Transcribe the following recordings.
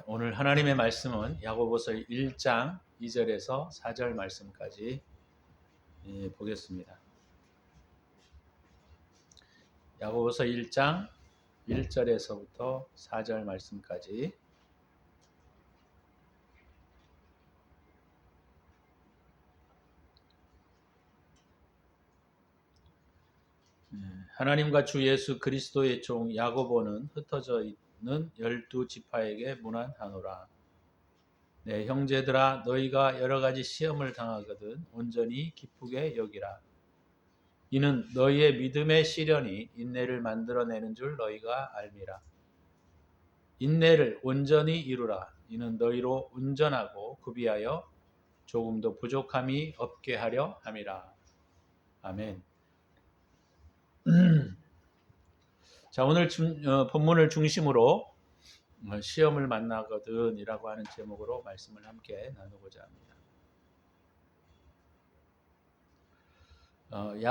오늘 하나님의 말씀은 야고보서 1장 2절에서 4절 말씀까지 보겠습니다. 야고보서 1장 1절에서부터 4절 말씀까지. 하나님과 주 예수 그리스도의 종 야고보는 흩어져 있는 12지파에게 문안하노라. 내 형제들아, 너희가 여러 가지 시험을 당하거든 온전히 기쁘게 여기라. 이는 너희의 믿음의 시련이 인내를 만들어내는 줄 너희가 알미라. 인내를 온전히 이루라. 이는 너희로 온전하고 구비하여 조금도 부족함이 없게 하려 함이라. 아멘. 자, 오늘 본문을 중심으로 시험을 만나거든 이라고 하는 제목으로 말씀을 함께 나누고자 합니다. 이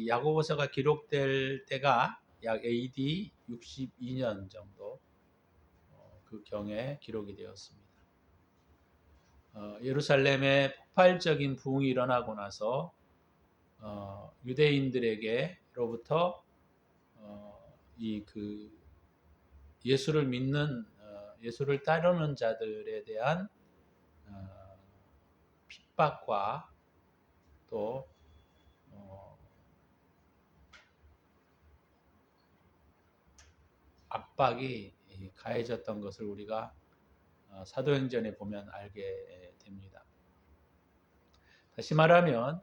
야고보서가 기록될 때가 약 AD 62년 정도 그 경에 기록이 되었습니다. 예루살렘에 폭발적인 부흥이 일어나고 나서 유대인들에게로부터 예수를 믿는 예수를 따르는 자들에 대한 핍박과 또 압박이 가해졌던 것을 우리가 사도행전에 보면 알게 됩니다. 다시 말하면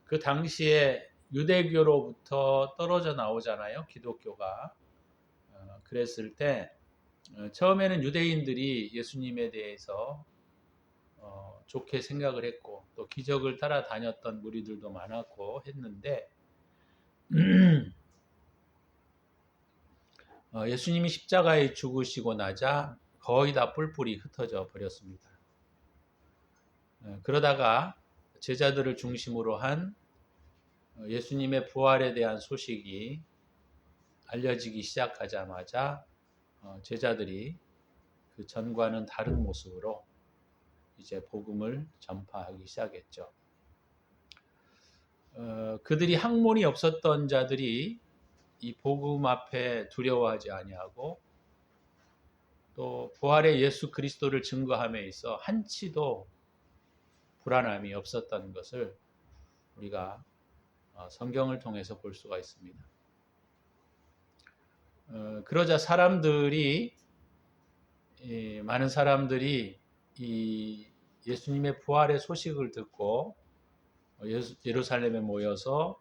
그 당시에 유대교로부터 떨어져 나오잖아요. 기독교가. 그랬을 때 처음에는 유대인들이 예수님에 대해서 좋게 생각을 했고 또 기적을 따라다녔던 무리들도 많았고 했는데 예수님이 십자가에 죽으시고 나자 거의 다 뿔뿔이 흩어져 버렸습니다. 그러다가 제자들을 중심으로 한 예수님의 부활에 대한 소식이 알려지기 시작하자마자 제자들이 그 전과는 다른 모습으로 이제 복음을 전파하기 시작했죠. 그들이 학문이 없었던 자들이 이 복음 앞에 두려워하지 아니하고 또 부활의 예수 그리스도를 증거함에 있어 한치도 불안함이 없었던 것을 우리가 성경을 통해서 볼 수가 있습니다. 그러자 많은 사람들이 이 예수님의 부활의 소식을 듣고 예루살렘에 모여서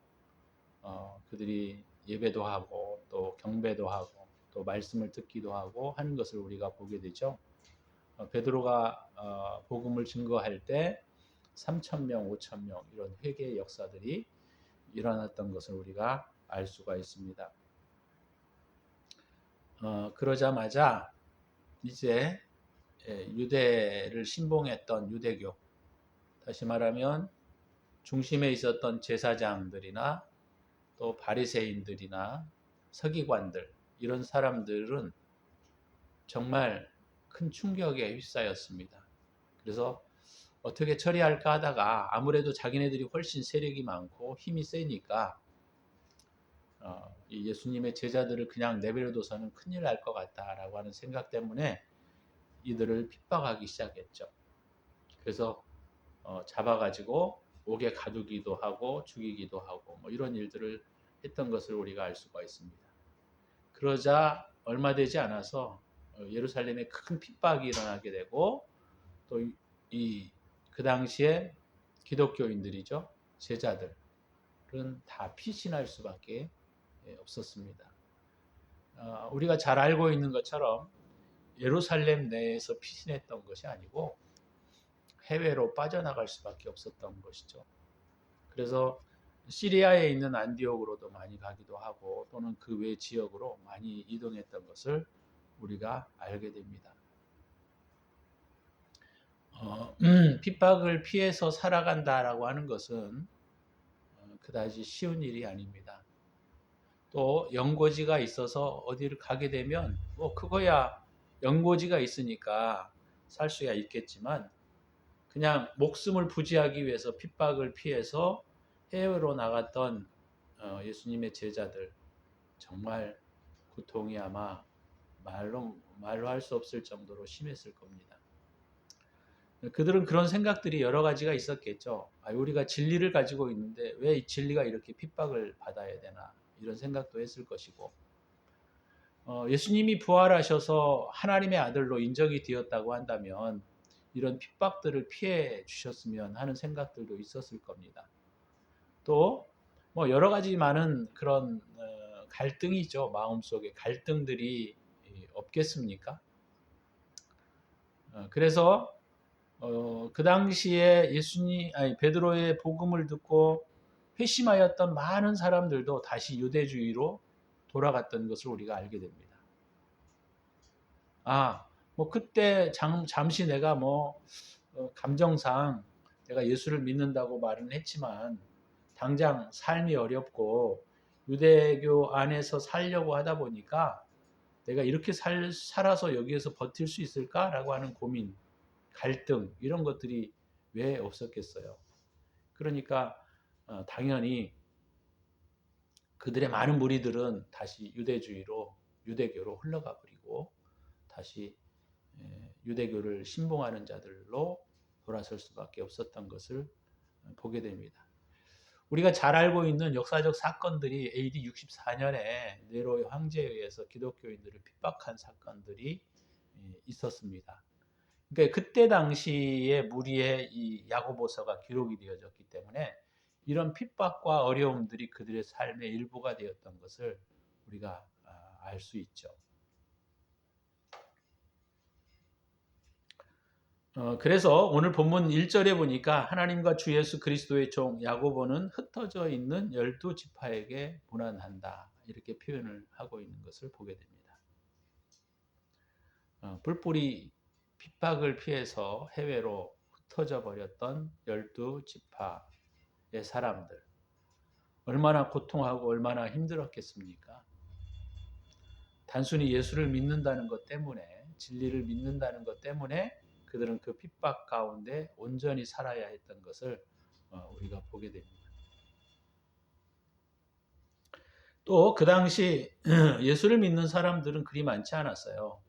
그들이 예배도 하고 또 경배도 하고 또 말씀을 듣기도 하고 하는 것을 우리가 보게 되죠. 베드로가 복음을 증거할 때 3,000명, 5,000명 이런 회개의 역사들이 일어났던 것을 우리가 알 수가 있습니다. 그러자마자 이제 유대를 신봉했던 유대교, 다시 말하면 중심에 있었던 제사장들이나 또 바리새인들이나 서기관들 이런 사람들은 정말 큰 충격에 휩싸였습니다. 그래서 어떻게 처리할까 하다가 아무래도 자기네들이 훨씬 세력이 많고 힘이 세니까 이 예수님의 제자들을 그냥 내버려둬서는 큰일 날 것 같다라고 하는 생각 때문에 이들을 핍박하기 시작했죠. 그래서 잡아가지고 옥에 가두기도 하고 죽이기도 하고 뭐 이런 일들을 했던 것을 우리가 알 수가 있습니다. 그러자 얼마 되지 않아서 예루살렘에 큰 핍박이 일어나게 되고 또 그 당시에 기독교인들이죠. 제자들은 다 피신할 수밖에 없었습니다. 우리가 잘 알고 있는 것처럼 예루살렘 내에서 피신했던 것이 아니고 해외로 빠져나갈 수밖에 없었던 것이죠. 그래서 시리아에 있는 안디옥으로도 많이 가기도 하고 또는 그 외 지역으로 많이 이동했던 것을 우리가 알게 됩니다. 핍박을 피해서 살아간다라고 하는 것은 그다지 쉬운 일이 아닙니다. 또 연고지가 있어서 어디를 가게 되면 뭐 그거야 연고지가 있으니까 살 수야 있겠지만 그냥 목숨을 부지하기 위해서 핍박을 피해서 해외로 나갔던 예수님의 제자들 정말 고통이 아마 말로 할 수 없을 정도로 심했을 겁니다. 그들은 그런 생각들이 여러 가지가 있었겠죠. 우리가 진리를 가지고 있는데 왜 이 진리가 이렇게 핍박을 받아야 되나 이런 생각도 했을 것이고 예수님이 부활하셔서 하나님의 아들로 인정이 되었다고 한다면 이런 핍박들을 피해 주셨으면 하는 생각들도 있었을 겁니다. 또 뭐 여러 가지 많은 그런 갈등이죠. 마음속에 갈등들이 없겠습니까? 그래서 그 당시에 베드로의 복음을 듣고 회심하였던 많은 사람들도 다시 유대주의로 돌아갔던 것을 우리가 알게 됩니다. 뭐 그때 잠시 내가 감정상 내가 예수를 믿는다고 말은 했지만 당장 삶이 어렵고 유대교 안에서 살려고 하다 보니까 내가 이렇게 살아서 여기에서 버틸 수 있을까라고 하는 고민, 갈등 이런 것들이 왜 없었겠어요. 그러니까 당연히 그들의 많은 무리들은 다시 유대교로 흘러가 버리고 다시 유대교를 신봉하는 자들로 돌아설 수밖에 없었던 것을 보게 됩니다. 우리가 잘 알고 있는 역사적 사건들이 AD 64년에 네로 황제에 의해서 기독교인들을 핍박한 사건들이 있었습니다. 그러니까 그때 당시에 무리의 이 야고보서가 기록이 되어졌기 때문에 이런 핍박과 어려움들이 그들의 삶의 일부가 되었던 것을 우리가 알 수 있죠. 그래서 오늘 본문 1절에 보니까 하나님과 주 예수 그리스도의 종 야고보는 흩어져 있는 12지파에게 문안한다. 이렇게 표현을 하고 있는 것을 보게 됩니다. 뿔뿔이 핍박을 피해서 해외로 흩어져 버렸던 12지파의 사람들. 얼마나 고통하고 얼마나 힘들었겠습니까? 단순히 예수를 믿는다는 것 때문에, 진리를 믿는다는 것 때문에 그들은 그 핍박 가운데 온전히 살아야 했던 것을 우리가 보게 됩니다. 또 그 당시 예수를 믿는 사람들은 그리 많지 않았어요.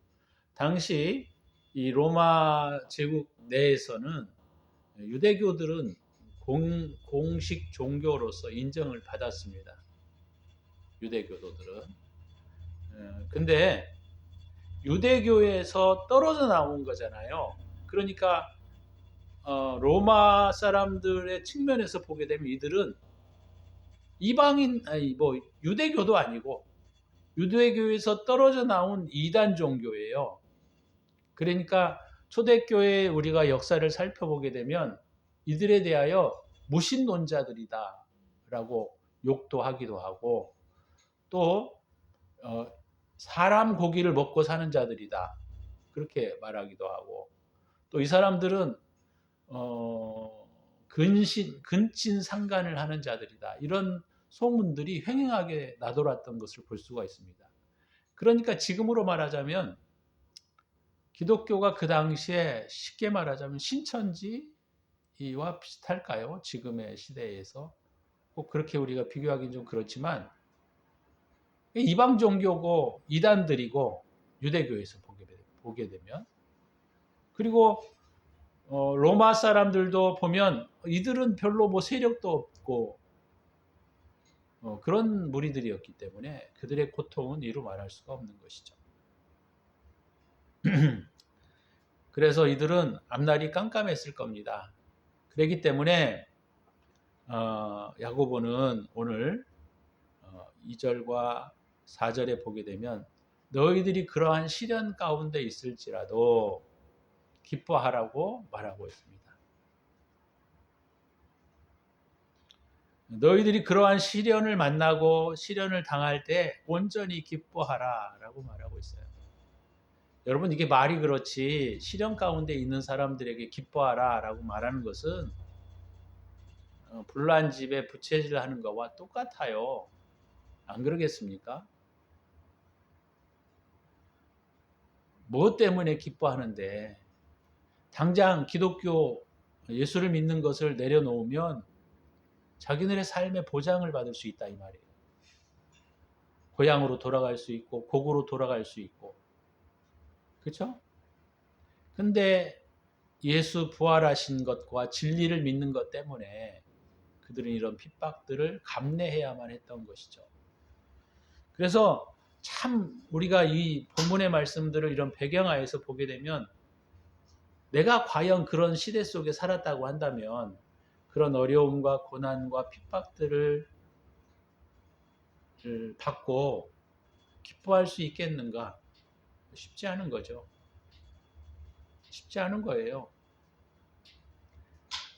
당시 이 로마 제국 내에서는 유대교들은 공식 종교로서 인정을 받았습니다. 유대교도들은. 근데 유대교에서 떨어져 나온 거잖아요. 그러니까 로마 사람들의 측면에서 보게 되면 이들은 유대교도 아니고 유대교에서 떨어져 나온 이단 종교예요. 그러니까 초대교회의 우리가 역사를 살펴보게 되면 이들에 대하여 무신론자들이다라고 욕도 하기도 하고 또 사람 고기를 먹고 사는 자들이다 그렇게 말하기도 하고 또 이 사람들은 근친 상간을 하는 자들이다 이런 소문들이 횡행하게 나돌았던 것을 볼 수가 있습니다. 그러니까 지금으로 말하자면 기독교가 그 당시에 쉽게 말하자면 신천지와 비슷할까요? 지금의 시대에서 꼭 그렇게 우리가 비교하기는 좀 그렇지만 이방 종교고 이단들이고 유대교에서 보게 되면 그리고 로마 사람들도 보면 이들은 별로 세력도 없고 그런 무리들이었기 때문에 그들의 고통은 이루 말할 수가 없는 것이죠. 그래서 이들은 앞날이 깜깜했을 겁니다. 그렇기 때문에 야고보는 오늘 2절과 4절에 보게 되면 너희들이 그러한 시련 가운데 있을지라도 기뻐하라고 말하고 있습니다. 너희들이 그러한 시련을 만나고 시련을 당할 때 온전히 기뻐하라 라고 말하고 있어요. 여러분 이게 말이 그렇지 시련 가운데 있는 사람들에게 기뻐하라 라고 말하는 것은 불난 집에 부채질 하는 것과 똑같아요. 안 그러겠습니까? 무엇 때문에 기뻐하는데 당장 기독교 예수를 믿는 것을 내려놓으면 자기들의 삶의 보장을 받을 수 있다 이 말이에요. 고향으로 돌아갈 수 있고 고국으로 돌아갈 수 있고 그렇죠? 근데 예수 부활하신 것과 진리를 믿는 것 때문에 그들은 이런 핍박들을 감내해야만 했던 것이죠. 그래서 참 우리가 이 본문의 말씀들을 이런 배경하에서 보게 되면 내가 과연 그런 시대 속에 살았다고 한다면 그런 어려움과 고난과 핍박들을 받고 기뻐할 수 있겠는가? 쉽지 않은 거죠. 쉽지 않은 거예요.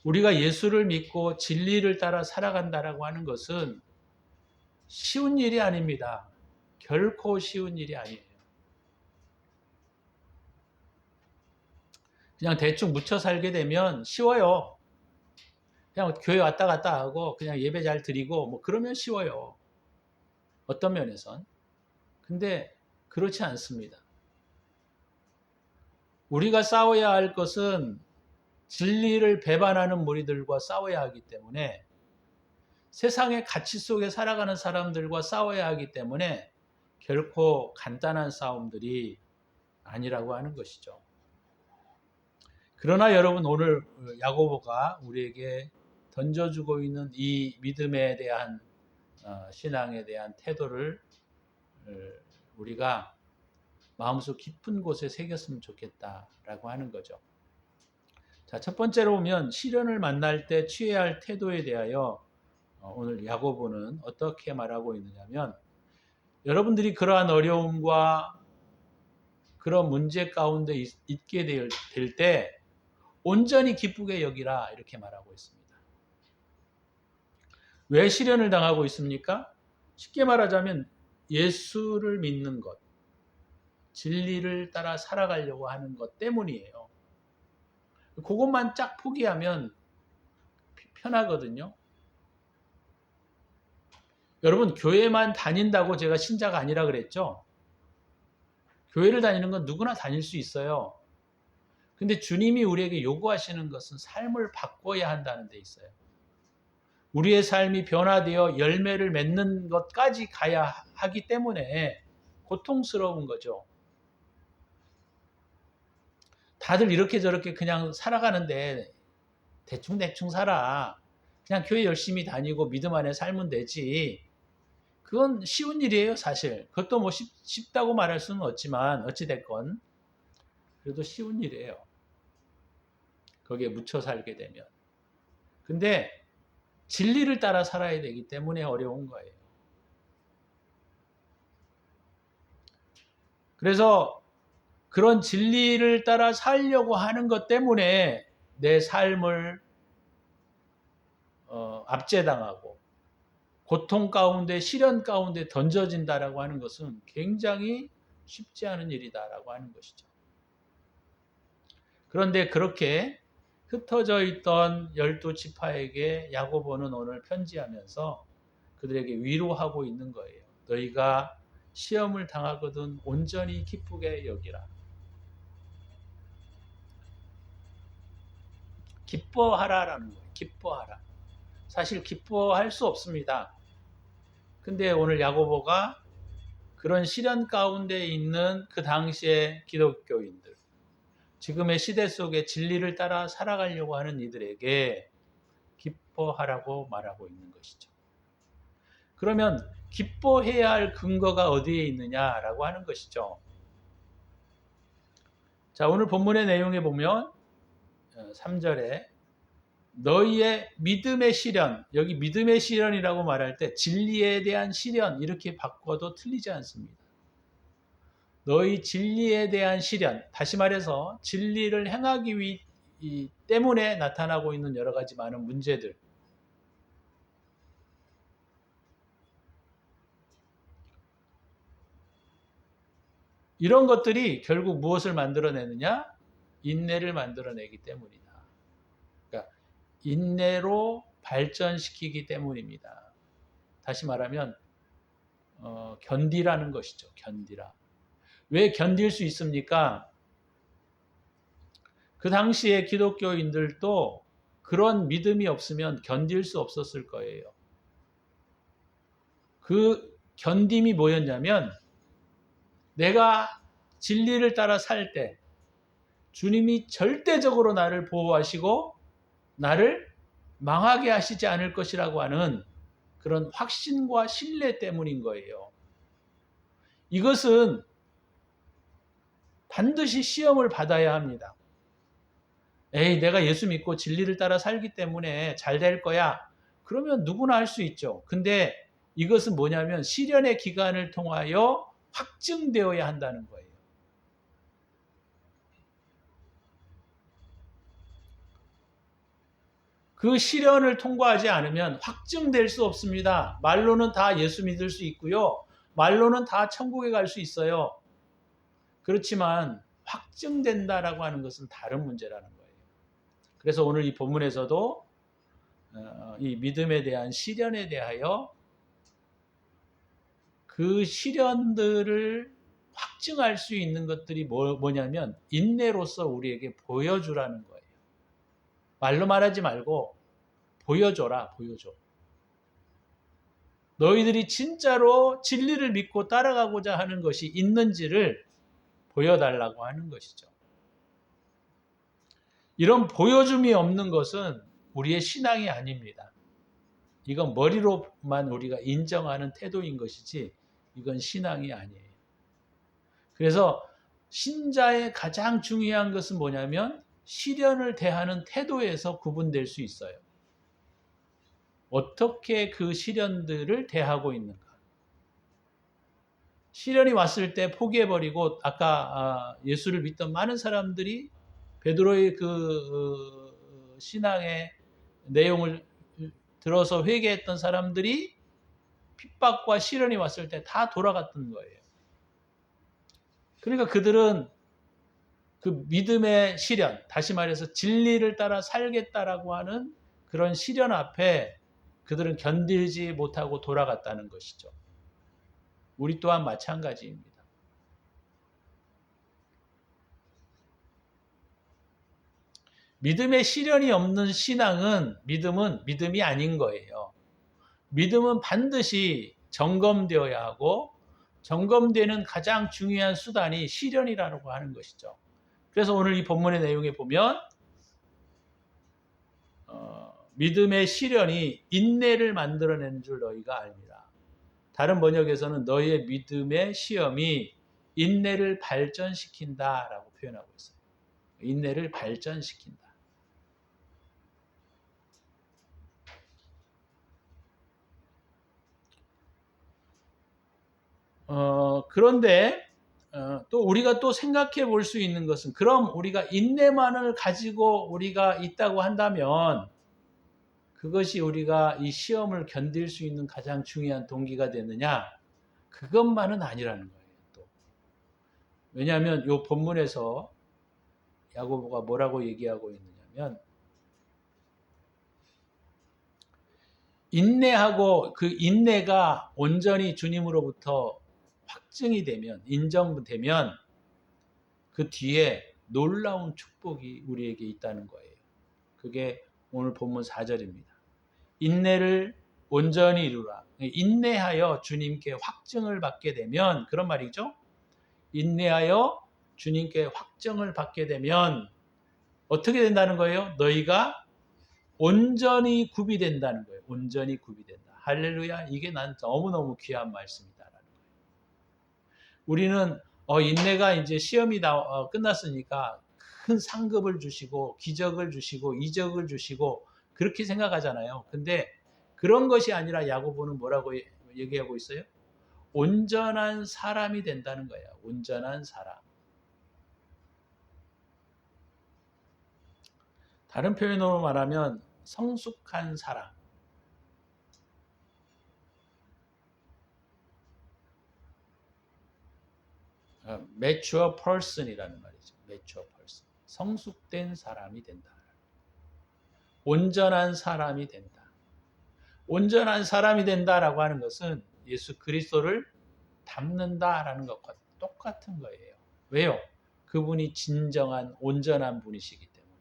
우리가 예수를 믿고 진리를 따라 살아간다라고 하는 것은 쉬운 일이 아닙니다. 결코 쉬운 일이 아니에요. 그냥 대충 묻혀 살게 되면 쉬워요. 그냥 교회 왔다 갔다 하고 그냥 예배 잘 드리고 뭐 그러면 쉬워요. 어떤 면에선. 근데 그렇지 않습니다. 우리가 싸워야 할 것은 진리를 배반하는 무리들과 싸워야 하기 때문에 세상의 가치 속에 살아가는 사람들과 싸워야 하기 때문에 결코 간단한 싸움들이 아니라고 하는 것이죠. 그러나 여러분 오늘 야고보가 우리에게 던져주고 있는 이 믿음에 대한 신앙에 대한 태도를 우리가 마음속 깊은 곳에 새겼으면 좋겠다라고 하는 거죠. 자, 첫 번째로 보면 시련을 만날 때 취해야 할 태도에 대하여 오늘 야고보는 어떻게 말하고 있느냐면 여러분들이 그러한 어려움과 그런 문제 가운데 있게 될 때 온전히 기쁘게 여기라 이렇게 말하고 있습니다. 왜 시련을 당하고 있습니까? 쉽게 말하자면 예수를 믿는 것, 진리를 따라 살아가려고 하는 것 때문이에요. 그것만 쫙 포기하면 편하거든요. 여러분 교회만 다닌다고 제가 신자가 아니라 그랬죠? 교회를 다니는 건 누구나 다닐 수 있어요. 근데 주님이 우리에게 요구하시는 것은 삶을 바꿔야 한다는 데 있어요. 우리의 삶이 변화되어 열매를 맺는 것까지 가야 하기 때문에 고통스러운 거죠. 다들 이렇게 저렇게 그냥 살아가는데 대충 살아. 그냥 교회 열심히 다니고 믿음 안에 살면 되지. 그건 쉬운 일이에요, 사실. 그것도 뭐 쉽다고 말할 수는 없지만 어찌됐건 그래도 쉬운 일이에요. 거기에 묻혀 살게 되면. 근데 진리를 따라 살아야 되기 때문에 어려운 거예요. 그래서 그런 진리를 따라 살려고 하는 것 때문에 내 삶을 압제당하고 고통 가운데 시련 가운데 던져진다라고 하는 것은 굉장히 쉽지 않은 일이다라고 하는 것이죠. 그런데 그렇게 흩어져 있던 12지파에게 야고보는 오늘 편지하면서 그들에게 위로하고 있는 거예요. 너희가 시험을 당하거든 온전히 기쁘게 여기라. 기뻐하라라는 거예요. 기뻐하라. 사실 기뻐할 수 없습니다. 근데 오늘 야고보가 그런 시련 가운데 있는 그 당시의 기독교인들, 지금의 시대 속에 진리를 따라 살아가려고 하는 이들에게 기뻐하라고 말하고 있는 것이죠. 그러면 기뻐해야 할 근거가 어디에 있느냐라고 하는 것이죠. 자, 오늘 본문의 내용에 보면 3절에 너희의 믿음의 시련, 여기 믿음의 시련이라고 말할 때 진리에 대한 시련 이렇게 바꿔도 틀리지 않습니다. 너희 진리에 대한 시련, 다시 말해서 진리를 행하기 때문에 나타나고 있는 여러 가지 많은 문제들, 이런 것들이 결국 무엇을 만들어내느냐? 인내를 만들어내기 때문이다. 그러니까 인내로 발전시키기 때문입니다. 다시 말하면 견디라는 것이죠. 견디라. 왜 견딜 수 있습니까? 그 당시에 기독교인들도 그런 믿음이 없으면 견딜 수 없었을 거예요. 그 견딤이 뭐였냐면 내가 진리를 따라 살 때 주님이 절대적으로 나를 보호하시고 나를 망하게 하시지 않을 것이라고 하는 그런 확신과 신뢰 때문인 거예요. 이것은 반드시 시험을 받아야 합니다. 에이, 내가 예수 믿고 진리를 따라 살기 때문에 잘 될 거야. 그러면 누구나 할 수 있죠. 근데 이것은 뭐냐면 시련의 기간을 통하여 확증되어야 한다는 거예요. 그 시련을 통과하지 않으면 확증될 수 없습니다. 말로는 다 예수 믿을 수 있고요. 말로는 다 천국에 갈 수 있어요. 그렇지만 확증된다라고 하는 것은 다른 문제라는 거예요. 그래서 오늘 이 본문에서도 이 믿음에 대한 시련에 대하여 그 시련들을 확증할 수 있는 것들이 뭐냐면 인내로서 우리에게 보여주라는 거예요. 말로 말하지 말고 보여줘라, 보여줘. 너희들이 진짜로 진리를 믿고 따라가고자 하는 것이 있는지를 보여달라고 하는 것이죠. 이런 보여줌이 없는 것은 우리의 신앙이 아닙니다. 이건 머리로만 우리가 인정하는 태도인 것이지 이건 신앙이 아니에요. 그래서 신자의 가장 중요한 것은 뭐냐면 시련을 대하는 태도에서 구분될 수 있어요. 어떻게 그 시련들을 대하고 있는가. 시련이 왔을 때 포기해버리고 아까 예수를 믿던 많은 사람들이 베드로의 그 신앙의 내용을 들어서 회개했던 사람들이 핍박과 시련이 왔을 때 다 돌아갔던 거예요. 그러니까 그들은 그 믿음의 시련, 다시 말해서 진리를 따라 살겠다라고 하는 그런 시련 앞에 그들은 견디지 못하고 돌아갔다는 것이죠. 우리 또한 마찬가지입니다. 믿음의 시련이 없는 신앙은 믿음은 믿음이 아닌 거예요. 믿음은 반드시 점검되어야 하고 점검되는 가장 중요한 수단이 시련이라고 하는 것이죠. 그래서 오늘 이 본문의 내용에 보면 믿음의 시련이 인내를 만들어내는 줄 너희가 알미라. 다른 번역에서는 너희의 믿음의 시험이 인내를 발전시킨다라고 표현하고 있어요. 인내를 발전시킨다. 그런데 또 우리가 또 생각해 볼 수 있는 것은 그럼 우리가 인내만을 가지고 우리가 있다고 한다면 그것이 우리가 이 시험을 견딜 수 있는 가장 중요한 동기가 되느냐? 그것만은 아니라는 거예요. 또. 왜냐하면 이 본문에서 야고보가 뭐라고 얘기하고 있느냐면 인내하고 그 인내가 온전히 주님으로부터 확증이 되면 인정되면 그 뒤에 놀라운 축복이 우리에게 있다는 거예요. 그게 오늘 본문 4절입니다. 인내를 온전히 이루라. 인내하여 주님께 확증을 받게 되면 그런 말이죠. 인내하여 주님께 확증을 받게 되면 어떻게 된다는 거예요? 너희가 온전히 구비된다는 거예요. 온전히 구비된다. 할렐루야. 이게 난 너무너무 귀한 말씀이다라는 거예요. 우리는 인내가 이제 시험이 끝났으니까 큰 상급을 주시고 기적을 주시고 이적을 주시고 그렇게 생각하잖아요. 근데 그런 것이 아니라 야고보는 뭐라고 얘기하고 있어요? 온전한 사람이 된다는 거예요. 온전한 사람. 다른 표현으로 말하면 성숙한 사람. mature person이라는 말이죠. mature person. 성숙된 사람이 된다. 온전한 사람이 된다. 온전한 사람이 된다라고 하는 것은 예수 그리스도를 담는다라는 것과 똑같은 거예요. 왜요? 그분이 진정한 온전한 분이시기 때문에.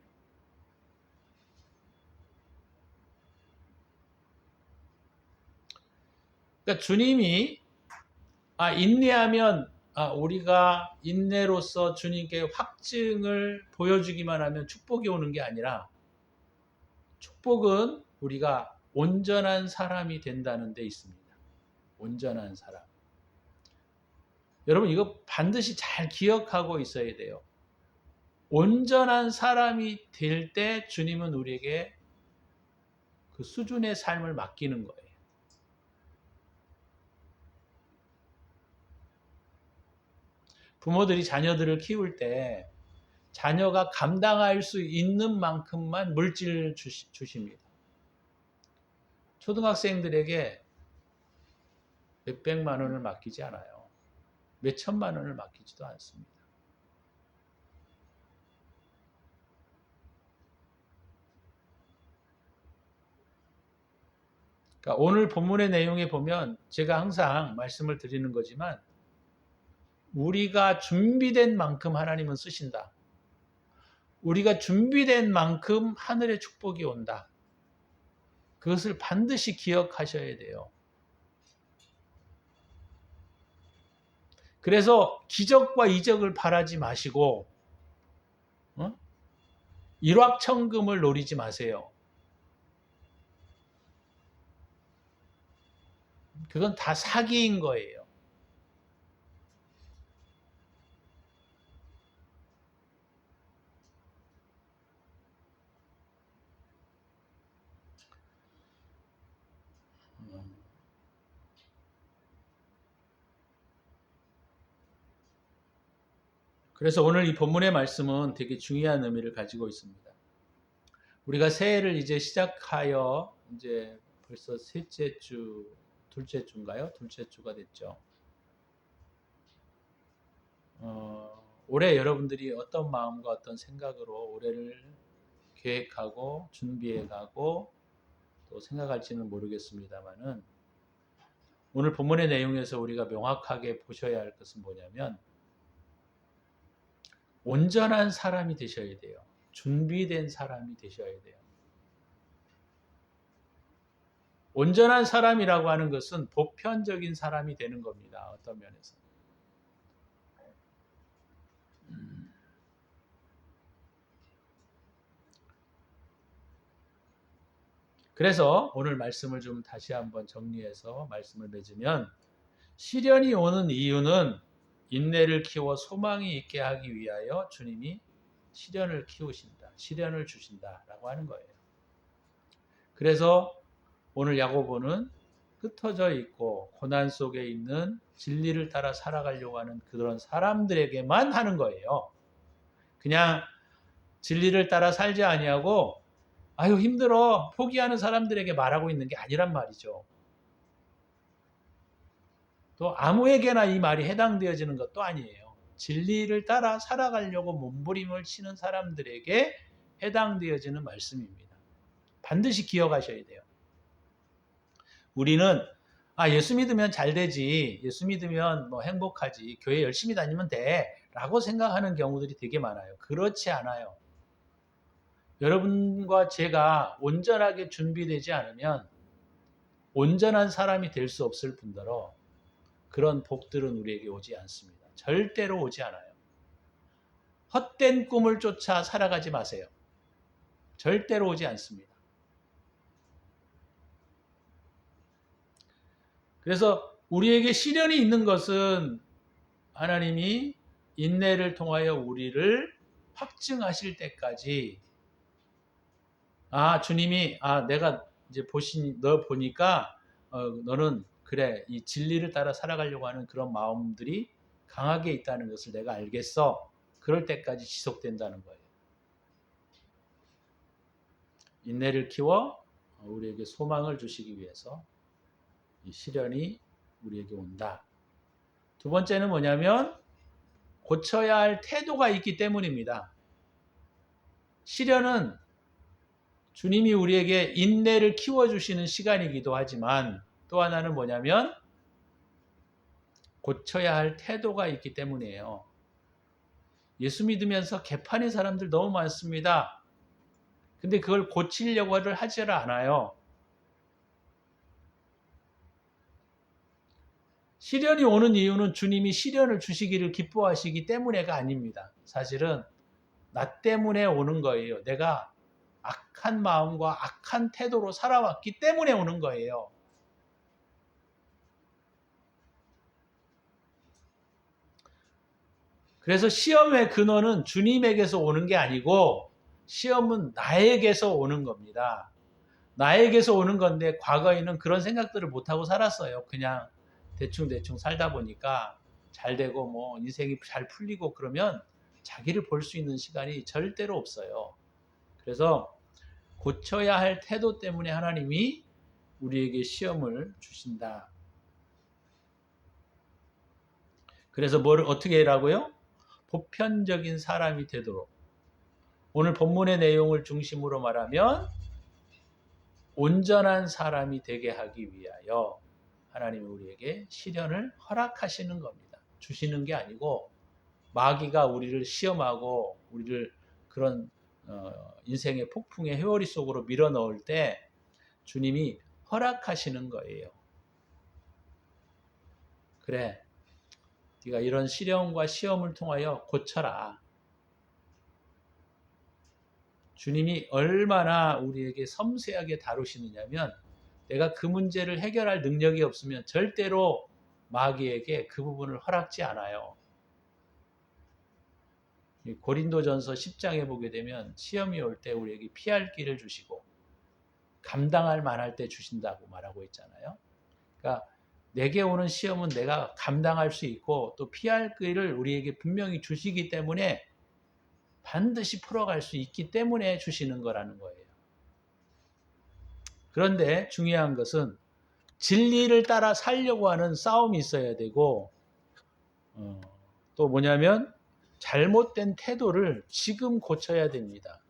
그러니까 주님이 인내하면 우리가 인내로서 주님께 확증을 보여주기만 하면 축복이 오는 게 아니라 축복은 우리가 온전한 사람이 된다는 데 있습니다. 온전한 사람. 여러분 이거 반드시 잘 기억하고 있어야 돼요. 온전한 사람이 될 때 주님은 우리에게 그 수준의 삶을 맡기는 거예요. 부모들이 자녀들을 키울 때 자녀가 감당할 수 있는 만큼만 물질을 주십니다. 초등학생들에게 몇백만 원을 맡기지 않아요. 몇천만 원을 맡기지도 않습니다. 그러니까 오늘 본문의 내용에 보면 제가 항상 말씀을 드리는 거지만 우리가 준비된 만큼 하나님은 쓰신다. 우리가 준비된 만큼 하늘의 축복이 온다. 그것을 반드시 기억하셔야 돼요. 그래서 기적과 이적을 바라지 마시고 일확천금을 노리지 마세요. 그건 다 사기인 거예요. 그래서 오늘 이 본문의 말씀은 되게 중요한 의미를 가지고 있습니다. 우리가 새해를 이제 시작하여 이제 벌써 셋째 주, 둘째 주인가요? 둘째 주가 됐죠. 올해 여러분들이 어떤 마음과 어떤 생각으로 올해를 계획하고 준비해 가고 또 생각할지는 모르겠습니다만은 오늘 본문의 내용에서 우리가 명확하게 보셔야 할 것은 뭐냐면 온전한 사람이 되셔야 돼요. 준비된 사람이 되셔야 돼요. 온전한 사람이라고 하는 것은 보편적인 사람이 되는 겁니다. 어떤 면에서. 그래서 오늘 말씀을 좀 다시 한번 정리해서 말씀을 맺으면 시련이 오는 이유는 인내를 키워 소망이 있게 하기 위하여 주님이 시련을 키우신다. 시련을 주신다라고 하는 거예요. 그래서 오늘 야고보는 흩어져 있고 고난 속에 있는 진리를 따라 살아가려고 하는 그런 사람들에게만 하는 거예요. 그냥 진리를 따라 살지 아니하고 아유 힘들어 포기하는 사람들에게 말하고 있는 게 아니란 말이죠. 또 아무에게나 이 말이 해당되어지는 것도 아니에요. 진리를 따라 살아가려고 몸부림을 치는 사람들에게 해당되어지는 말씀입니다. 반드시 기억하셔야 돼요. 우리는 예수 믿으면 잘 되지, 예수 믿으면 뭐 행복하지, 교회 열심히 다니면 돼 라고 생각하는 경우들이 되게 많아요. 그렇지 않아요. 여러분과 제가 온전하게 준비되지 않으면 온전한 사람이 될 수 없을 뿐더러 그런 복들은 우리에게 오지 않습니다. 절대로 오지 않아요. 헛된 꿈을 쫓아 살아가지 마세요. 절대로 오지 않습니다. 그래서 우리에게 시련이 있는 것은 하나님이 인내를 통하여 우리를 확증하실 때까지 주님이 내가 이제 너 보니까 너는 그래 이 진리를 따라 살아가려고 하는 그런 마음들이 강하게 있다는 것을 내가 알겠어. 그럴 때까지 지속된다는 거예요. 인내를 키워 우리에게 소망을 주시기 위해서 이 시련이 우리에게 온다. 두 번째는 뭐냐면 고쳐야 할 태도가 있기 때문입니다. 시련은 주님이 우리에게 인내를 키워주시는 시간이기도 하지만 또 하나는 뭐냐면 고쳐야 할 태도가 있기 때문이에요. 예수 믿으면서 개판인 사람들 너무 많습니다. 근데 그걸 고치려고 하지 않아요. 시련이 오는 이유는 주님이 시련을 주시기를 기뻐하시기 때문에가 아닙니다. 사실은 나 때문에 오는 거예요. 내가 악한 마음과 악한 태도로 살아왔기 때문에 오는 거예요. 그래서 시험의 근원은 주님에게서 오는 게 아니고 시험은 나에게서 오는 겁니다. 나에게서 오는 건데 과거에는 그런 생각들을 못하고 살았어요. 그냥 대충 살다 보니까 잘 되고 뭐 인생이 잘 풀리고 그러면 자기를 볼 수 있는 시간이 절대로 없어요. 그래서 고쳐야 할 태도 때문에 하나님이 우리에게 시험을 주신다. 그래서 뭘 어떻게 하라고요? 보편적인 사람이 되도록. 오늘 본문의 내용을 중심으로 말하면 온전한 사람이 되게 하기 위하여 하나님이 우리에게 시련을 허락하시는 겁니다. 주시는 게 아니고 마귀가 우리를 시험하고 우리를 그런 인생의 폭풍의 회오리 속으로 밀어넣을 때 주님이 허락하시는 거예요. 그래, 네가 이런 시련과 시험을 통하여 고쳐라. 주님이 얼마나 우리에게 섬세하게 다루시느냐면 내가 그 문제를 해결할 능력이 없으면 절대로 마귀에게 그 부분을 허락지 않아요. 고린도전서 10장에 보게 되면 시험이 올 때 우리에게 피할 길을 주시고 감당할 만할 때 주신다고 말하고 있잖아요. 그러니까 내게 오는 시험은 내가 감당할 수 있고 또 피할 길을 우리에게 분명히 주시기 때문에 반드시 풀어갈 수 있기 때문에 주시는 거라는 거예요. 그런데 중요한 것은 진리를 따라 살려고 하는 싸움이 있어야 되고 또 뭐냐면 잘못된 태도를 지금 고쳐야 됩니다.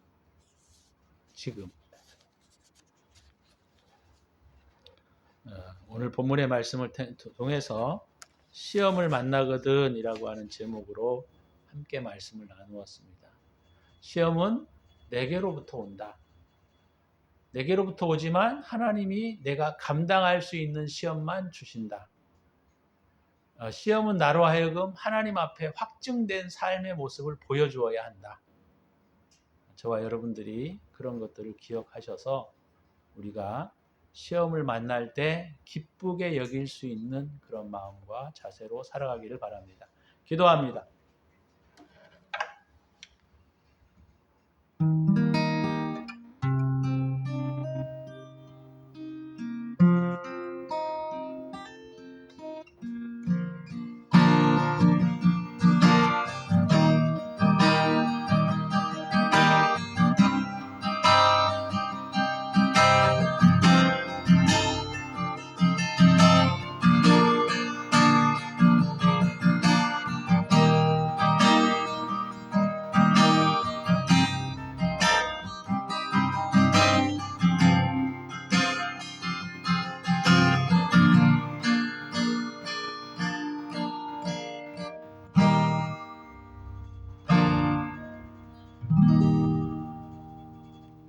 지금. 오늘 본문의 말씀을 통해서 시험을 만나거든 이라고 하는 제목으로 함께 말씀을 나누었습니다. 시험은 내게로부터 온다. 내게로부터 오지만 하나님이 내가 감당할 수 있는 시험만 주신다. 시험은 나로 하여금 하나님 앞에 확증된 삶의 모습을 보여주어야 한다. 저와 여러분들이 그런 것들을 기억하셔서 우리가 시험을 만날 때 기쁘게 여길 수 있는 그런 마음과 자세로 살아가기를 바랍니다. 기도합니다.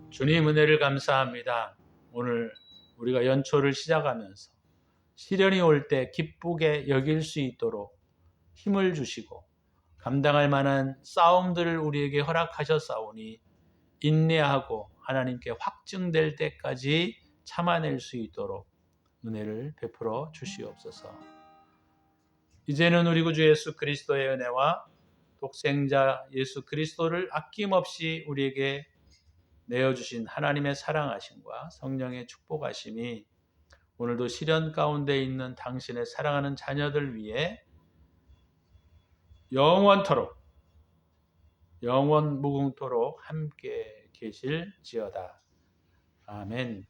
주님 은혜를 감사합니다. 오늘 우리가 연초를 시작하면서 시련이 올 때 기쁘게 여길 수 있도록 힘을 주시고 감당할 만한 싸움들을 우리에게 허락하셨사오니 인내하고 하나님께 확증될 때까지 참아낼 수 있도록 은혜를 베풀어 주시옵소서. 이제는 우리 구주 예수 그리스도의 은혜와 독생자 예수 그리스도를 아낌없이 우리에게 내어주신 하나님의 사랑하심과 성령의 축복하심이 오늘도 시련 가운데 있는 당신의 사랑하는 자녀들 위해 영원토록 영원 무궁토록 함께 계실지어다. 아멘.